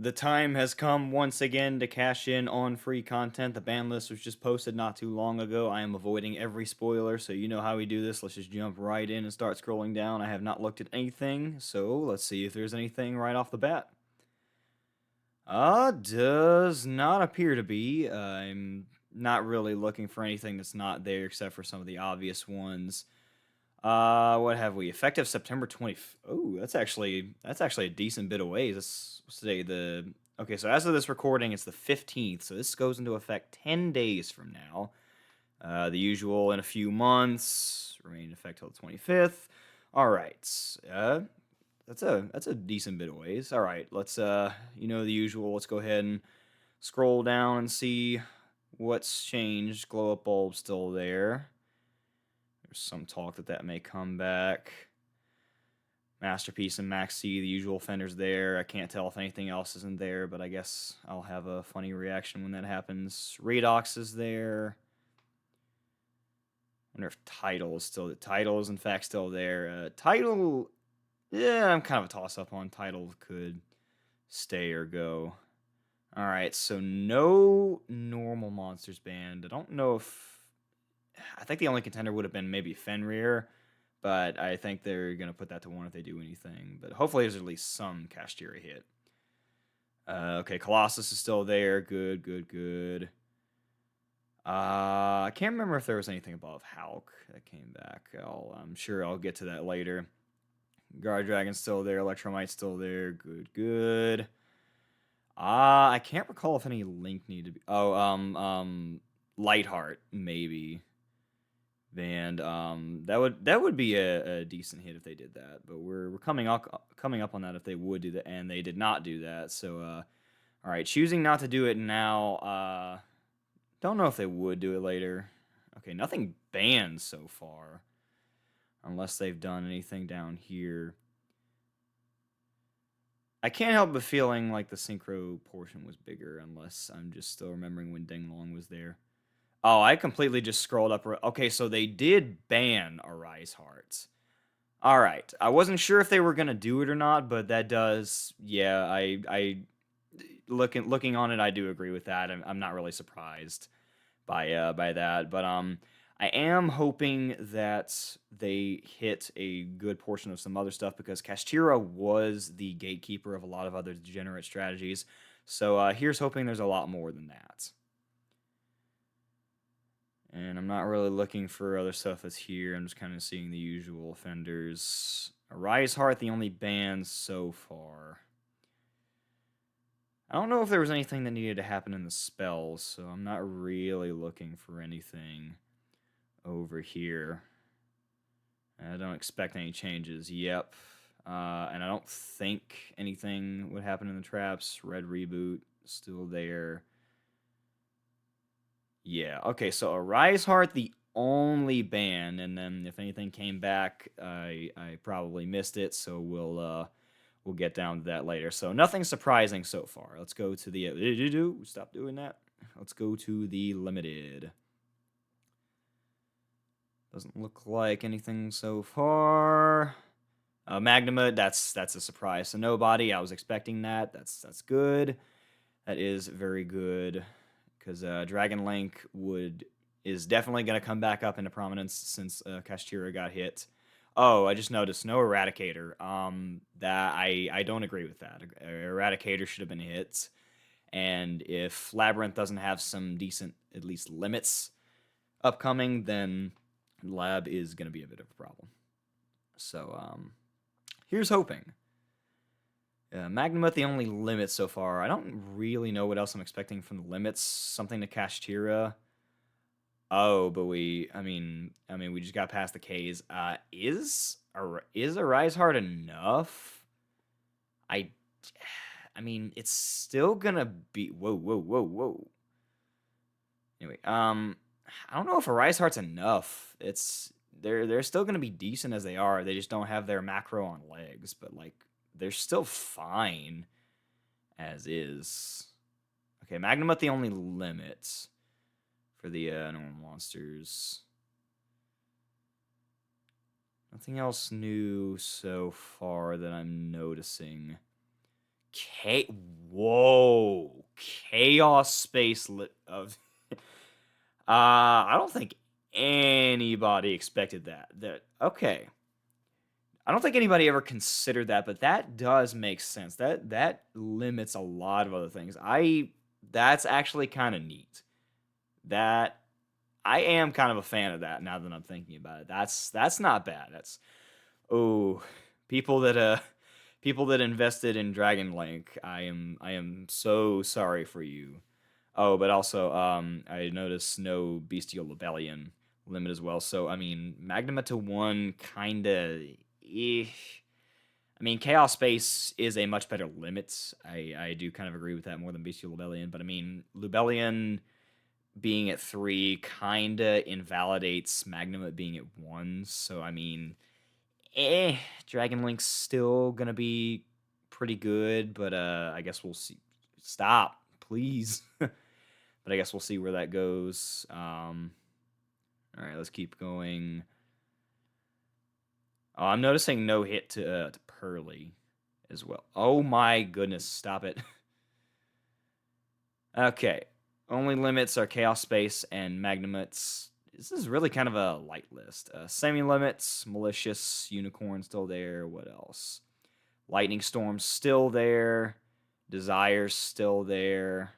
The time has come once again to cash in on free content. The ban list was just posted not too long ago. I am avoiding every spoiler, so you know how we do this. Let's just jump right in and start scrolling down. I have not looked at anything, so let's see if there's anything right off the bat. Does not appear to be. I'm not really looking for anything that's not there except for some of the obvious ones. What have we? Effective September 20. Oh, that's actually a decent bit of ways. Let's say the okay. So as of this recording, it's the 15th. So this goes into effect 10 days from now. The usual in a few months. Remain in effect till the 25th. All right. That's a decent bit of ways. All right. Let's the usual. Let's go ahead and scroll down and see what's changed. Glow up bulb still there. There's some talk that may come back. Masterpiece and Maxi, the usual offenders there. I can't tell if anything else isn't there, but I guess I'll have a funny reaction when that happens. Redox is there. Wonder if Title is still. The Title is in fact still there. Title, yeah, I'm kind of a toss up on Title could stay or go. All right, so no normal monsters banned. I don't know if I think the only contender would have been maybe Fenrir, but I think they're going to put that to one if they do anything. But hopefully there's at least some Kashtira hit. Okay, Colossus is still there. Good, good, good. I can't remember if there was anything above Hulk that came back. I'm sure I'll get to that later. Guard Dragon's still there. Electromite's still there. Good, good. I can't recall if any Link needed to be. Oh, Lightheart maybe. And that would be a decent hit if they did that. But we're coming up on that if they would do that, and they did not do that. So all right, choosing not to do it now. Don't know if they would do it later. Okay, nothing banned so far, unless they've done anything down here. I can't help but feeling like the synchro portion was bigger, unless I'm just still remembering when Ding Long was there. Oh, I completely just scrolled up. Okay, so they did ban Arise Hearts. All right, I wasn't sure if they were gonna do it or not, but that does. Yeah, I looking on it, I do agree with that. I'm not really surprised by that, but I am hoping that they hit a good portion of some other stuff because Kashtira was the gatekeeper of a lot of other degenerate strategies. So here's hoping there's a lot more than that. And I'm not really looking for other stuff that's here. I'm just kind of seeing the usual offenders. Arise Heart, the only ban so far. I don't know if there was anything that needed to happen in the spells, so I'm not really looking for anything over here. I don't expect any changes. Yep. And I don't think anything would happen in the traps. Red Reboot, still there. Yeah, okay, so Arise Heart, the only ban, and then if anything came back, I probably missed it, so we'll get down to that later. So nothing surprising so far. Let's go to the stop doing that. Let's go to the limited. Doesn't look like anything so far. Magnuma, that's a surprise to nobody. I was expecting that. That's good. That is very good because Dragon Link is definitely going to come back up into prominence since Kashtira got hit. Oh, I just noticed no Eradicator. That I don't agree with that. Eradicator should have been hit, and if Labyrinth doesn't have some decent at least limits upcoming, then Lab is going to be a bit of a problem. So here's hoping. Magnum the only limit so far. I don't really know what else I'm expecting from the limits. Something to Kashtira. Oh, but we just got past the K's. Is a Rise Heart enough? I, I mean, it's still gonna be. Whoa, whoa, whoa, whoa. Anyway, I don't know if a Rise Heart's enough. They're still gonna be decent as they are. They just don't have their macro on legs, but like they're still fine as is. Okay, Magnum the only limit for the normal monsters. Nothing else new so far that I'm noticing. Whoa. Chaos space of I don't think anybody expected that. Okay. I don't think anybody ever considered that, but that does make sense. That limits a lot of other things. That's actually kind of neat. That I am kind of a fan of that now that I'm thinking about it. That's not bad. That's oh, people that people that invested in Dragon Link, I am so sorry for you. Oh, but also I noticed no Bestial Rebellion limit as well. So I mean Magnuma to 1 kinda eh. I mean Chaos Space is a much better limit. I do kind of agree with that more than Bestial Rebellion, but I mean Lubellion being at 3 kinda invalidates Magnum at being at 1. So I mean, Dragon Link's still gonna be pretty good, but I guess we'll see. Stop, please. But I guess we'll see where that goes. All right, let's keep going. Oh, I'm noticing no hit to Pearly as well. Oh my goodness, stop it. Okay, only limits are Chaos Space and Magnumuts. This is really kind of a light list. Semi-limits, Malicious, Unicorn still there. What else? Lightning Storm's still there. Desire's still there.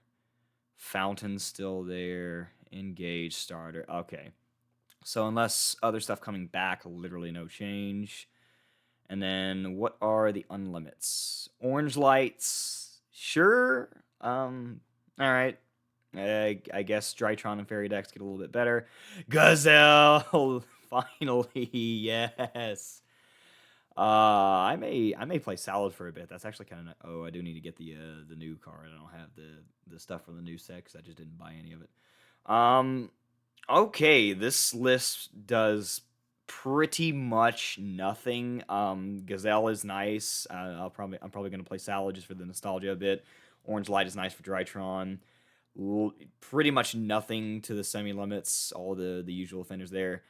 Fountain's still there. Engage starter. Okay. So unless other stuff coming back, literally no change. And then what are the unlimits? Orange lights. Sure. All right. I guess Drytron and Fairy Decks get a little bit better. Gazelle, finally, yes. I may play Salad for a bit. That's actually kind of oh, I do need to get the new card. I don't have the stuff from the new set 'cause I just didn't buy any of it. Okay, this list does pretty much nothing. Gazelle is nice. I'm probably gonna play Salad just for the nostalgia a bit. Orange Light is nice for Drytron. Pretty much nothing to the semi limits. All the usual offenders there.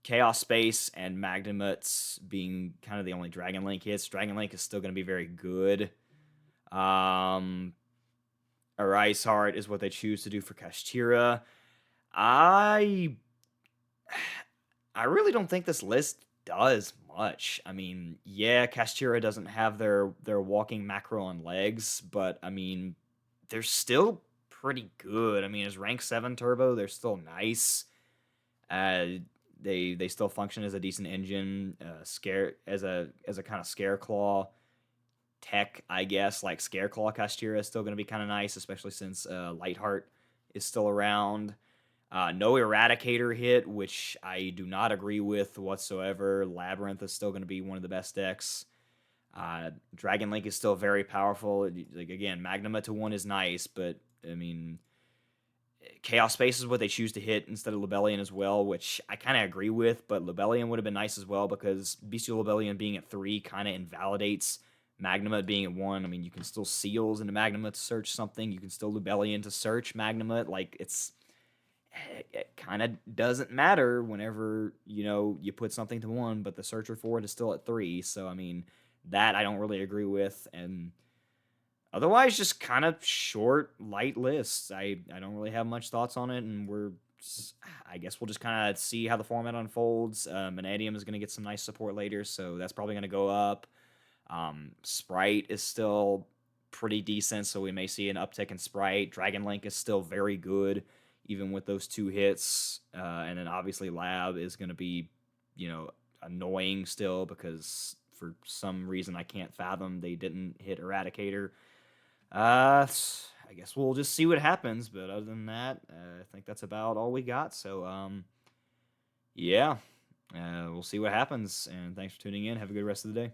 Chaos Space and Magnamuts being kind of the only Dragon Link hits. Dragon Link is still going to be very good. Or Ice Heart is what they choose to do for Kashtira. I I really don't think this list does much. I mean, yeah, Kashtira doesn't have their walking macro on legs, but I mean, they're still pretty good. I mean, as rank 7 turbo, they're still nice. Uh, they still function as a decent engine. Scare as a kind of Scareclaw tech, I guess. Like Scareclaw Kashtira is still going to be kind of nice, especially since Lightheart is still around. No Eradicator hit, which I do not agree with whatsoever. Labyrinth is still going to be one of the best decks. Dragon Link is still very powerful. Like again, Magnuma to 1 is nice, but I mean, Chaos Space is what they choose to hit instead of Lebellion as well, which I kind of agree with, but Lebellion would have been nice as well because Bestial Lebellion being at 3 kind of invalidates Magnuma being at 1. I mean, you can still Seals into Magnuma to search something. You can still Lebellion to search Magnuma. Like, it kind of doesn't matter whenever, you put something to 1, but the searcher for it is still at 3. So, I mean, that I don't really agree with. And otherwise, just kind of short, light lists. I don't really have much thoughts on it, and I guess we'll just kind of see how the format unfolds. Vanadium is going to get some nice support later, so that's probably going to go up. Sprite is still pretty decent, so we may see an uptick in Sprite. Dragon Link is still very good, even with those 2 hits. And then obviously Lab is going to be, annoying still because for some reason I can't fathom they didn't hit Eradicator. I guess we'll just see what happens. But other than that, I think that's about all we got. So, yeah, we'll see what happens. And thanks for tuning in. Have a good rest of the day.